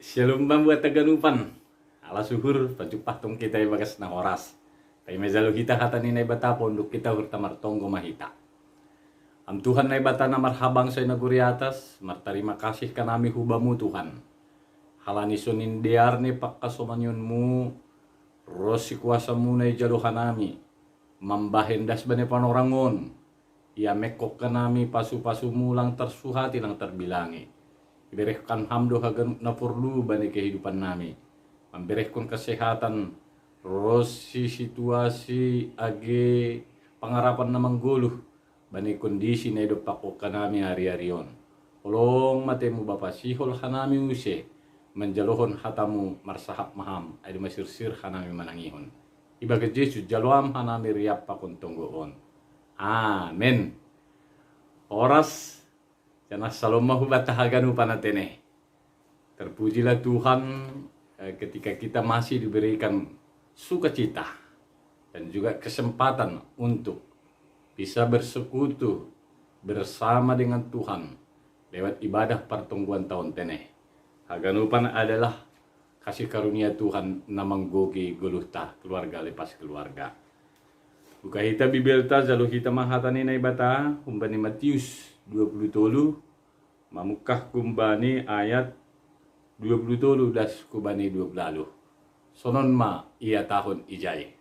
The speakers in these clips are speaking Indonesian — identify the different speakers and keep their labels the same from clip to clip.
Speaker 1: Shalom buat taganupan. Ala suhur pajupah tong kita ibagas na oras. Kay mezalo kita kata ni na ibata pondok kita hurta martonggo mahita. Am Tuhan na ibata na marhabang sa inaguri atas. Martarima kasih kanami hubamu Tuhan. Halani sunin diar ni pagkasumanyonmu. Rosi kuasa mo na ijaluhan nami. Mambahendas ba ni panorangon. Ia mekok kanami pasu-pasu mulang tersuhati lang terbilangi. Iberehkan hamdo hagan na perlu bani kehidupan nami. Memberehkan kesehatan, rosi situasi age pangarapan na mangguluh bani kondisi na hidup pako kanami hari-harion. Olong matemu Bapa sihol hanami use menjalohon hatamu marsahap maham ay masirsir hanami manangihon. Ibaga Yesus jaluam hanami riap pakon tonggoon. Amen. Oras karena salam mahu batahagan upanatene. Terpujilah Tuhan ketika kita masih diberikan sukacita dan juga kesempatan untuk bisa bersekutu bersama dengan Tuhan lewat ibadah pertungguan tahun teneh. Haganupan adalah kasih karunia Tuhan namanggogi guluhta keluarga lepas keluarga. Buka hita bibelta jalu hita mahatani na ibata humbani Matius 27 mamukah kumbani ayat 27 das kubani 20. Sonon ma ia tahun ijai.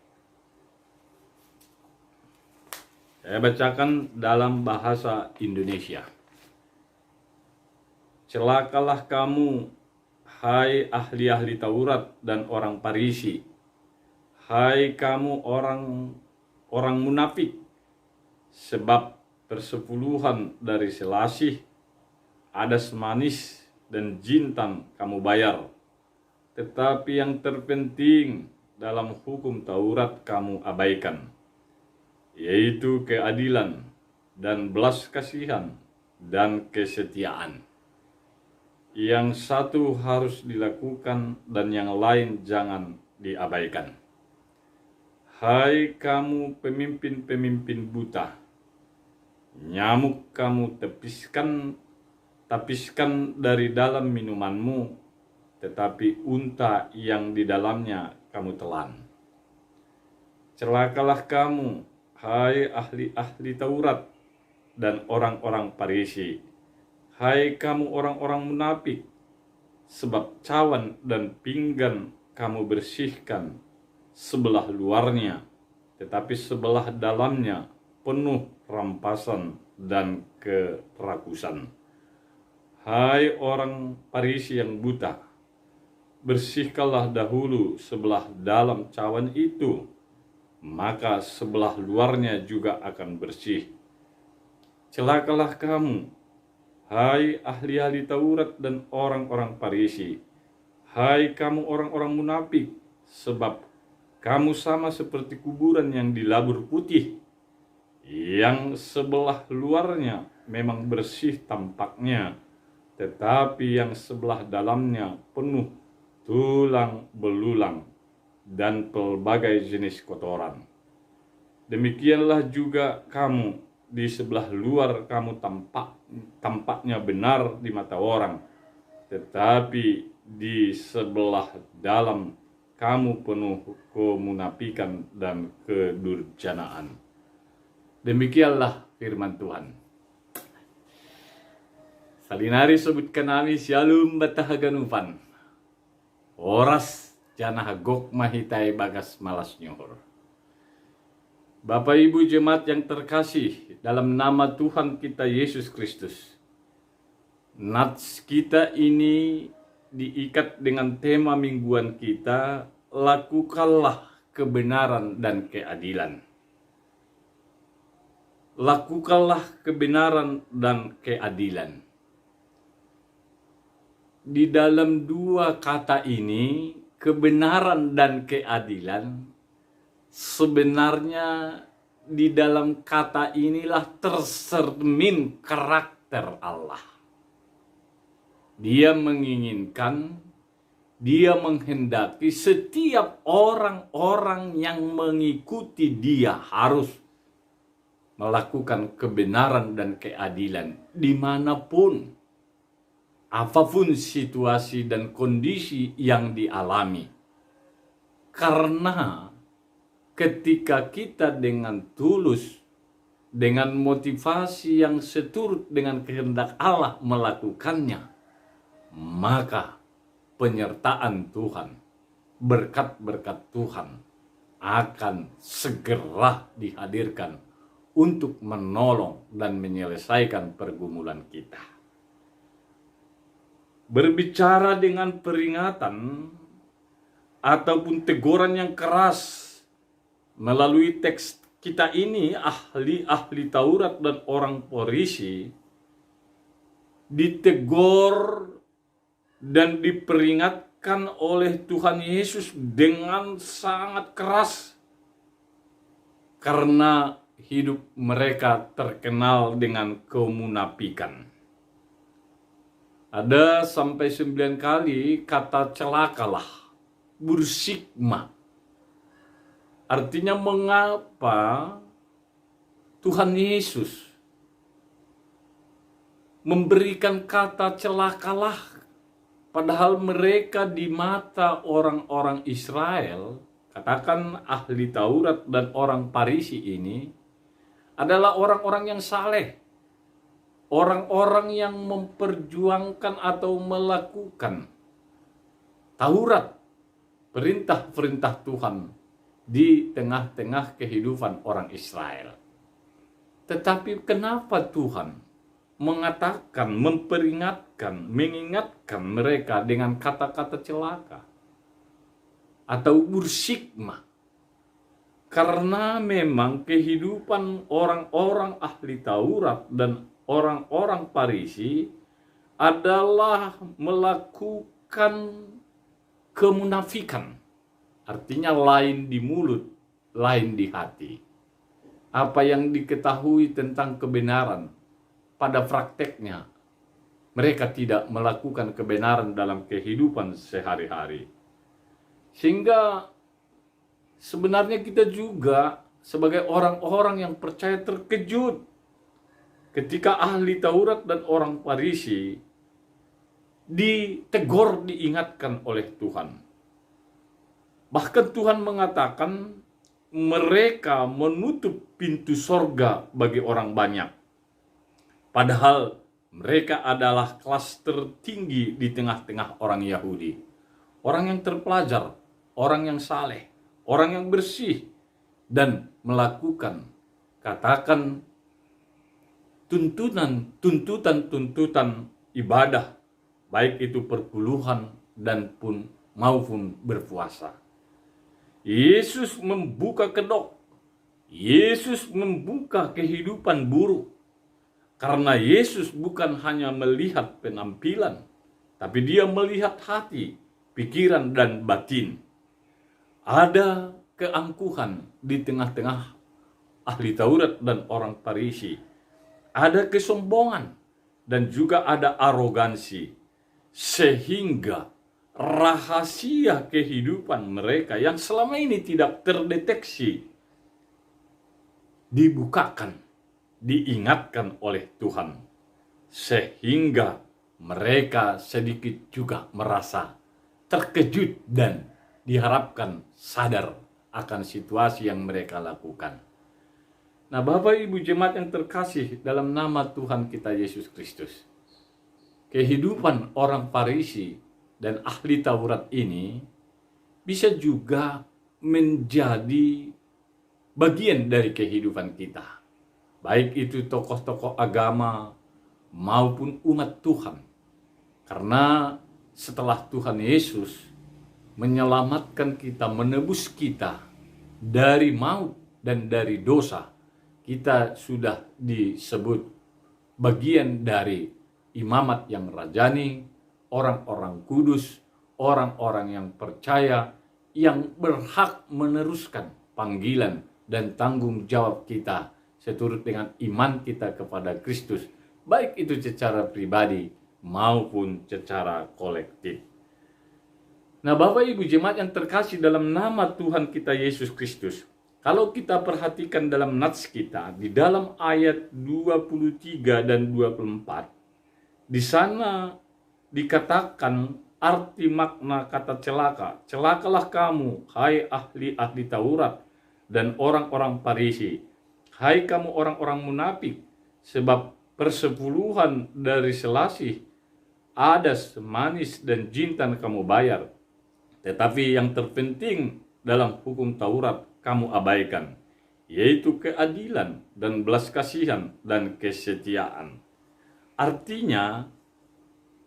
Speaker 1: Saya bacakan dalam bahasa Indonesia. Celakalah kamu, hai ahli-ahli Taurat dan orang Farisi. Hai kamu orang munafik, sebab persepuluhan dari selasih, adas manis, dan jintan kamu bayar. Tetapi yang terpenting dalam hukum Taurat kamu abaikan, yaitu keadilan dan belas kasihan dan kesetiaan. Yang satu harus dilakukan dan yang lain jangan diabaikan. Hai kamu pemimpin-pemimpin buta, nyamuk kamu tapiskan dari dalam minumanmu, tetapi unta yang di dalamnya kamu telan. Celakalah kamu, hai ahli-ahli Taurat dan orang-orang Farisi, hai kamu orang-orang munafik, sebab cawan dan pinggan kamu bersihkan sebelah luarnya, tetapi sebelah dalamnya penuh rampasan dan kerakusan. Hai orang Farisi yang buta, bersihkanlah dahulu sebelah dalam cawan itu, maka sebelah luarnya juga akan bersih. Celakalah kamu, hai ahli-ahli Taurat dan orang-orang Farisi, hai kamu orang-orang munafik, sebab kamu sama seperti kuburan yang dilabur putih, yang sebelah luarnya memang bersih tampaknya, tetapi yang sebelah dalamnya penuh tulang belulang dan pelbagai jenis kotoran. Demikianlah juga kamu, di sebelah luar kamu tampaknya benar di mata orang, tetapi di sebelah dalam kamu penuh kemunafikan dan kedurjanaan. Demikianlah firman Tuhan. Salinari sebutkan kami shalom batahaganupan. Oras janah gok mahitai bagas malas nyohor. Bapak Ibu jemaat yang terkasih dalam nama Tuhan kita Yesus Kristus. Nats kita ini diikat dengan tema mingguan kita, lakukanlah kebenaran dan keadilan. Lakukanlah kebenaran dan keadilan. Di dalam dua kata ini, kebenaran dan keadilan, sebenarnya di dalam kata inilah tercermin karakter Allah. Dia menginginkan, dia menghendaki setiap orang-orang yang mengikuti dia harus melakukan kebenaran dan keadilan dimanapun. apapun situasi dan kondisi yang dialami. Karena ketika kita dengan tulus, dengan motivasi yang seturut dengan kehendak Allah melakukannya, maka penyertaan Tuhan, berkat-berkat Tuhan akan segera dihadirkan untuk menolong dan menyelesaikan pergumulan kita. Berbicara dengan peringatan ataupun teguran yang keras melalui teks kita ini, ahli-ahli Taurat dan orang Farisi ditegur dan diperingatkan oleh Tuhan Yesus dengan sangat keras karena hidup mereka terkenal dengan kemunafikan. Ada sampai 9 kali kata celakalah, bursikma. Artinya mengapa Tuhan Yesus memberikan kata celakalah, padahal mereka di mata orang-orang Israel, katakan ahli Taurat dan orang Farisi ini, adalah orang-orang yang saleh, orang-orang yang memperjuangkan atau melakukan Taurat, perintah-perintah Tuhan di tengah-tengah kehidupan orang Israel. Tetapi kenapa Tuhan mengatakan, memperingatkan, mengingatkan mereka dengan kata-kata celaka atau bursikma? Karena memang kehidupan orang-orang ahli Taurat dan orang-orang Farisi adalah melakukan kemunafikan. Artinya lain di mulut, lain di hati. Apa yang diketahui tentang kebenaran, pada prakteknya mereka tidak melakukan kebenaran dalam kehidupan sehari-hari. Sehingga sebenarnya kita juga sebagai orang-orang yang percaya terkejut ketika ahli Taurat dan orang Farisi ditegur, diingatkan oleh Tuhan. Bahkan Tuhan mengatakan mereka menutup pintu sorga bagi orang banyak. Padahal mereka adalah kelas tertinggi di tengah-tengah orang Yahudi. Orang yang terpelajar, orang yang saleh, orang yang bersih, dan melakukan, katakan, tuntutan ibadah, baik itu perpuluhan dan maupun berpuasa. Yesus membuka kedok, Yesus membuka kehidupan buruk. Karena Yesus bukan hanya melihat penampilan, tapi dia melihat hati, pikiran, dan batin. Ada keangkuhan di tengah-tengah ahli Taurat dan orang Farisi. Ada kesombongan dan juga ada arogansi. Sehingga rahasia kehidupan mereka yang selama ini tidak terdeteksi dibukakan, diingatkan oleh Tuhan, sehingga mereka sedikit juga merasa terkejut dan diharapkan sadar akan situasi yang mereka lakukan. Nah, Bapak Ibu jemaat yang terkasih dalam nama Tuhan kita Yesus Kristus, kehidupan orang Farisi dan ahli Taurat ini bisa juga menjadi bagian dari kehidupan kita. Baik itu tokoh-tokoh agama maupun umat Tuhan. Karena setelah Tuhan Yesus menyelamatkan kita, menebus kita dari maut dan dari dosa, kita sudah disebut bagian dari imamat yang rajani, orang-orang kudus, orang-orang yang percaya, yang berhak meneruskan panggilan dan tanggung jawab kita seturut dengan iman kita kepada Kristus, baik itu secara pribadi maupun secara kolektif. Nah, Bapak Ibu jemaat yang terkasih dalam nama Tuhan kita Yesus Kristus, kalau kita perhatikan dalam nats kita di dalam ayat 23 dan 24, di sana dikatakan arti makna kata celaka. Celakalah kamu, hai ahli-ahli Taurat dan orang-orang Farisi. Hai kamu orang-orang munafik, sebab persepuluhan dari selasih, adas, manis, dan jintan kamu bayar. Tetapi yang terpenting dalam hukum Taurat kamu abaikan, yaitu keadilan dan belas kasihan dan kesetiaan. Artinya,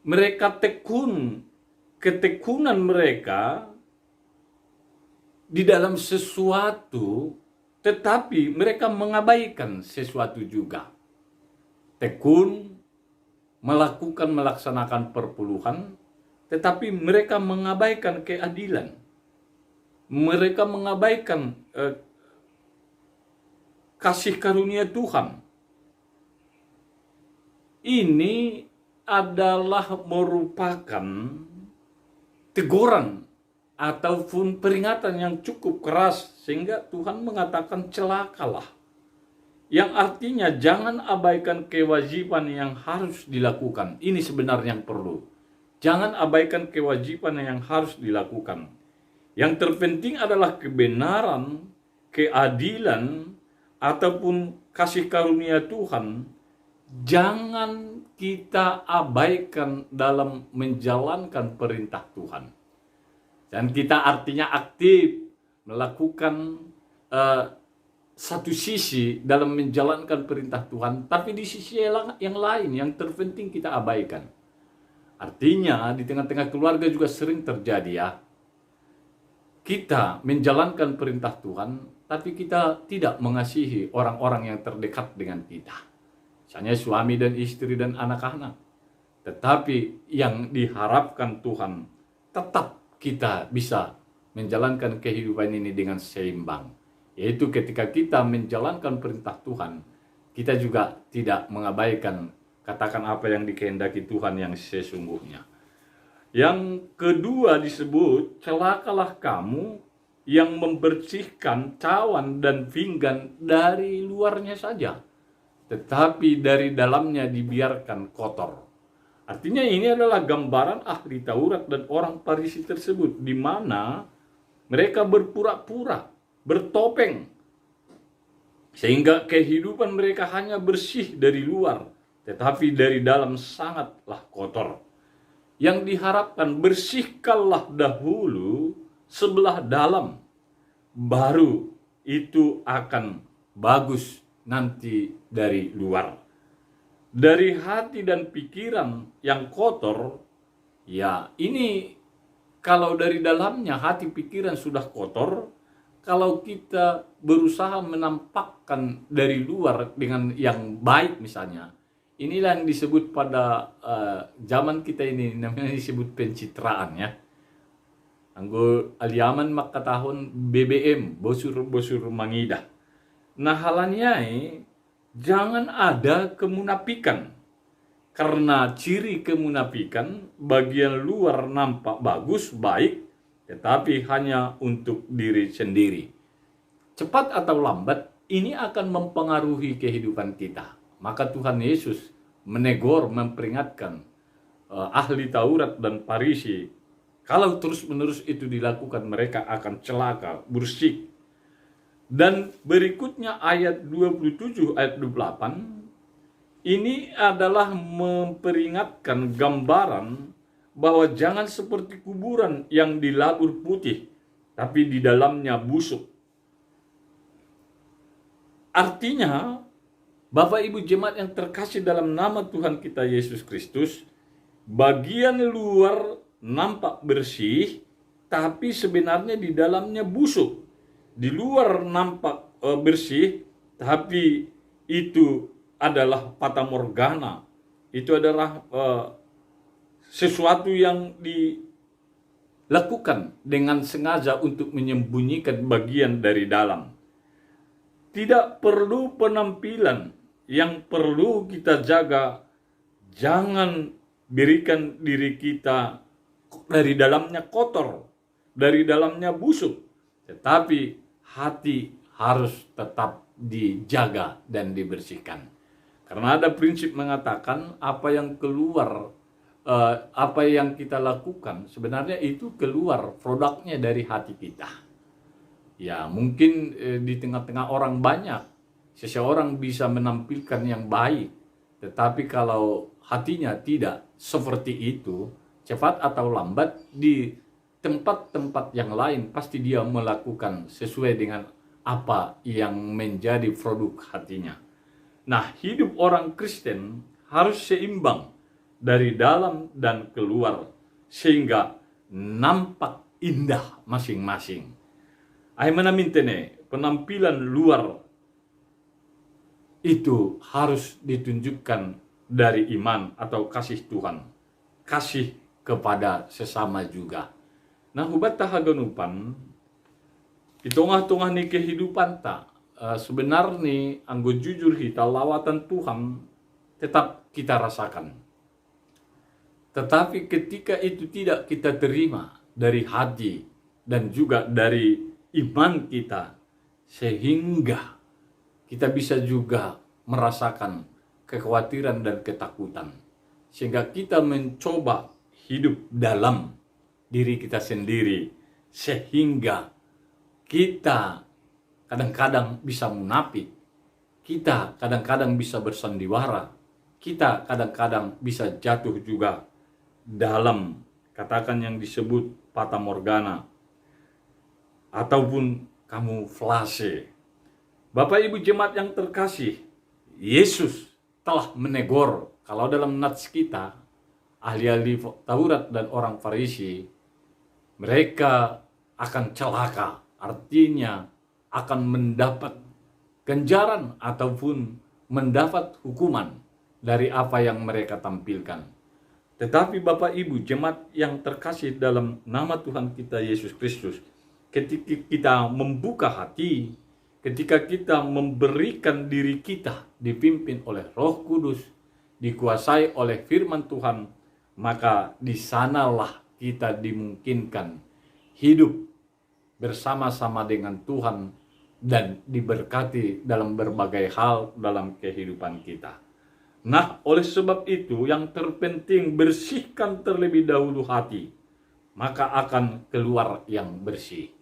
Speaker 1: mereka ketekunan mereka di dalam sesuatu, tetapi mereka mengabaikan sesuatu juga. Tekun melaksanakan perpuluhan, tetapi mereka mengabaikan keadilan. Mereka mengabaikan kasih karunia Tuhan. Ini adalah merupakan teguran ataupun peringatan yang cukup keras, sehingga Tuhan mengatakan celakalah. Yang artinya jangan abaikan kewajiban yang harus dilakukan. Ini sebenarnya yang perlu. Jangan abaikan kewajiban yang harus dilakukan. Yang terpenting adalah kebenaran, keadilan, ataupun kasih karunia Tuhan. Jangan kita abaikan dalam menjalankan perintah Tuhan. Dan kita artinya aktif melakukan satu sisi dalam menjalankan perintah Tuhan, tapi di sisi yang lain yang terpenting kita abaikan. Artinya di tengah-tengah keluarga juga sering terjadi ya. Kita menjalankan perintah Tuhan, tapi kita tidak mengasihi orang-orang yang terdekat dengan kita. Misalnya suami dan istri dan anak-anak. Tetapi yang diharapkan Tuhan, tetap kita bisa menjalankan kehidupan ini dengan seimbang. Yaitu ketika kita menjalankan perintah Tuhan, kita juga tidak mengabaikan katakan apa yang dikehendaki Tuhan yang sesungguhnya. Yang kedua disebut, celakalah kamu yang membersihkan cawan dan pinggan dari luarnya saja, tetapi dari dalamnya dibiarkan kotor. Artinya ini adalah gambaran ahli Taurat dan orang Farisi tersebut, di mana mereka berpura-pura, bertopeng, sehingga kehidupan mereka hanya bersih dari luar, tetapi dari dalam sangatlah kotor. Yang diharapkan, bersihkanlah dahulu sebelah dalam, baru itu akan bagus nanti dari luar. Dari hati dan pikiran yang kotor, ya ini kalau dari dalamnya hati pikiran sudah kotor, kalau kita berusaha menampakkan dari luar dengan yang baik misalnya, inilah yang disebut pada zaman kita ini, namanya disebut pencitraan ya. Anggo aliaman maka tahun BBM, bosur mangidah. Nah halanyai, jangan ada kemunafikan. Karena ciri kemunafikan, bagian luar nampak bagus, baik, tetapi hanya untuk diri sendiri. Cepat atau lambat, ini akan mempengaruhi kehidupan kita. Maka Tuhan Yesus menegur, memperingatkan ahli Taurat dan Farisi, kalau terus-menerus itu dilakukan, mereka akan celaka, bursik. Dan berikutnya ayat 27, ayat 28, ini adalah memperingatkan gambaran bahwa jangan seperti kuburan yang dilabur putih, tapi di dalamnya busuk. Artinya, Bapak Ibu jemaat yang terkasih dalam nama Tuhan kita Yesus Kristus, bagian luar nampak bersih, tapi sebenarnya di dalamnya busuk. Di luar nampak bersih, tapi itu adalah fata morgana. Itu adalah sesuatu yang dilakukan dengan sengaja untuk menyembunyikan bagian dari dalam. Tidak perlu penampilan, yang perlu kita jaga, jangan berikan diri kita dari dalamnya kotor, dari dalamnya busuk, tetapi hati harus tetap dijaga dan dibersihkan. Karena ada prinsip mengatakan apa yang keluar apa yang kita lakukan sebenarnya itu keluar produknya dari hati kita. Ya, mungkin di tengah-tengah orang banyak seseorang bisa menampilkan yang baik, tetapi kalau hatinya tidak seperti itu, cepat atau lambat di tempat-tempat yang lain pasti dia melakukan sesuai dengan apa yang menjadi produk hatinya. Nah, hidup orang Kristen harus seimbang dari dalam dan keluar sehingga nampak indah masing-masing. Ay manamintene, penampilan luar itu harus ditunjukkan dari iman atau kasih Tuhan, kasih kepada sesama juga. Nah, hubat tahaganupan di tengah-tengah ni kehidupan tak sebenarnya anggo jujur kita lawatan Tuhan tetap kita rasakan. Tetapi ketika itu tidak kita terima dari hati dan juga dari iman kita, sehingga kita bisa juga merasakan kekhawatiran dan ketakutan. Sehingga kita mencoba hidup dalam diri kita sendiri, sehingga kita kadang-kadang bisa munafik, kita kadang-kadang bisa bersandiwara, kita kadang-kadang bisa jatuh juga dalam katakan yang disebut fata morgana ataupun kamuflase. Bapak Ibu jemaat yang terkasih, Yesus telah menegur kalau dalam nats kita ahli-ahli Taurat dan orang Farisi, mereka akan celaka, artinya akan mendapat ganjaran ataupun mendapat hukuman dari apa yang mereka tampilkan. Tetapi Bapak Ibu jemaat yang terkasih dalam nama Tuhan kita Yesus Kristus, ketika kita membuka hati, ketika kita memberikan diri kita dipimpin oleh Roh Kudus, dikuasai oleh firman Tuhan, maka di sanalah kita dimungkinkan hidup bersama-sama dengan Tuhan dan diberkati dalam berbagai hal dalam kehidupan kita. Nah, oleh sebab itu yang terpenting bersihkan terlebih dahulu hati, maka akan keluar yang bersih.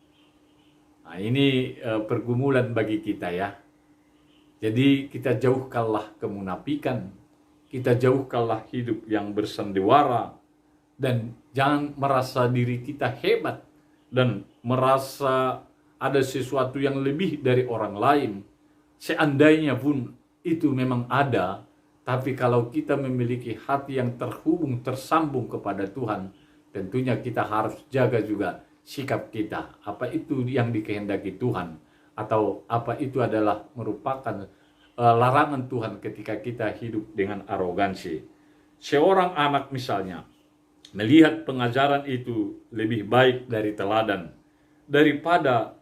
Speaker 1: Nah, ini pergumulan bagi kita ya. Jadi kita jauhkanlah kemunafikan, kita jauhkanlah hidup yang bersandiwara, dan jangan merasa diri kita hebat dan merasa ada sesuatu yang lebih dari orang lain. Seandainya pun itu memang ada, tapi kalau kita memiliki hati yang terhubung, tersambung kepada Tuhan, tentunya kita harus jaga juga sikap kita. Apa itu yang dikehendaki Tuhan, atau apa itu adalah merupakan larangan Tuhan ketika kita hidup dengan arogansi. Seorang anak misalnya melihat pengajaran itu lebih baik dari teladan daripada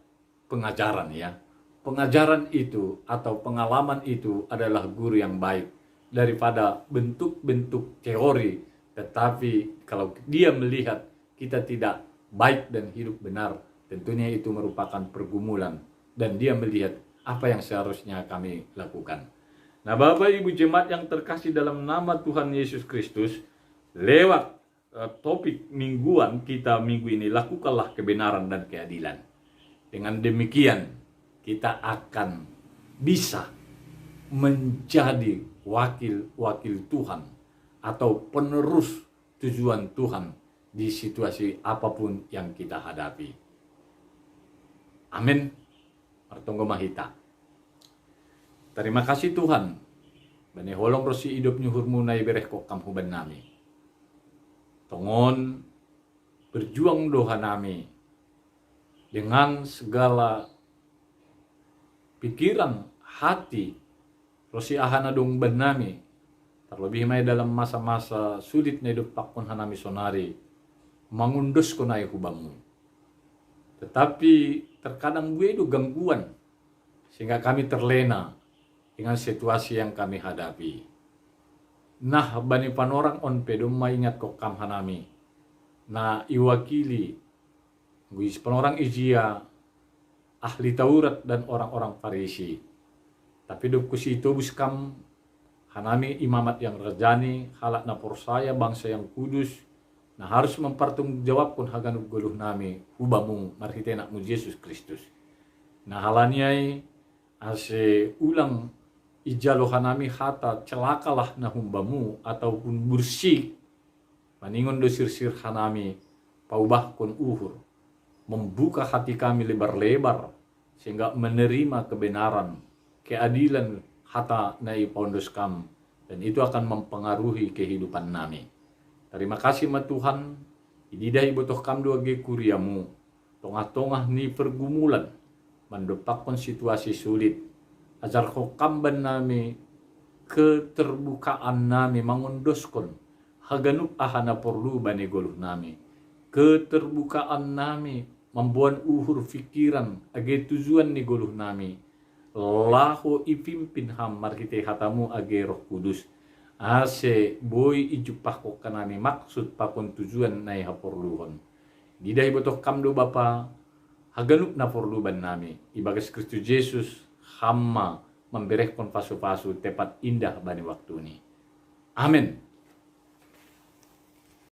Speaker 1: pengajaran ya. Pengajaran itu atau pengalaman itu adalah guru yang baik daripada bentuk-bentuk teori. Tetapi kalau dia melihat kita tidak baik dan hidup benar, tentunya itu merupakan pergumulan dan dia melihat apa yang seharusnya kami lakukan. Nah, Bapak Ibu jemaat yang terkasih dalam nama Tuhan Yesus Kristus, lewat topik mingguan kita minggu ini, lakukanlah kebenaran dan keadilan. Dengan demikian kita akan bisa menjadi wakil-wakil Tuhan atau penerus tujuan Tuhan di situasi apapun yang kita hadapi. Amin. Martonggo mahita. Terima kasih Tuhan. Bani holong rosi hidup nyuhurmu na ibereh kok kamhuban nami. Tongon berjuang doha nami dengan segala pikiran, hati, rosi ahana dong ban nami. Terlebih may dalam masa-masa sulit na hidup pakon hanami sonari, mangundus ko na ihubamu. Tetapi terkadang gue itu gangguan sehingga kami terlena dengan situasi yang kami hadapi. Nah, bani panorang on pedom maingat kok kam hanami na iwakili guis panorang ijia ahli Taurat dan orang-orang Farisi. Tapi dok kusi itu buskam hanami imamat yang rajani, halak na porsaya bangsa yang kudus, na harus mempertanggungjawabkan haganuk goluh nami hubamu marhitenak mu Yesus Kristus. Na halaniai ase ulang ijalo hanami hata celakalah na humbamu ataupun bersih maningon dosir-sir hanami paubahkon uhur, membuka hati kami lebar-lebar sehingga menerima kebenaran, keadilan hata nai pondos kam, dan itu akan mempengaruhi kehidupan nami. Terima kasih ma Tuhan, ididai botoh kam dua ge kuriamu, tongah-tongah ni pergumulan, mendepakkan situasi sulit, ajar kamban nami keterbukaan nami mangondoskon, haganuk ahana perlu bani goluh nami, keterbukaan nami membuat uhur pikiran age tujuan ni goluh nami, laho ipimpin ham marhite hatamu age Roh Kudus, ase boy ijupah kok kanani maksud pakon tujuan nai haporluhon. Didai botoh kamdo Bapa, haganuk na porluban nami, ibagas Kristus Yesus hamma memberehkon pasu-pasu tepat indah bani waktu ini. Amin.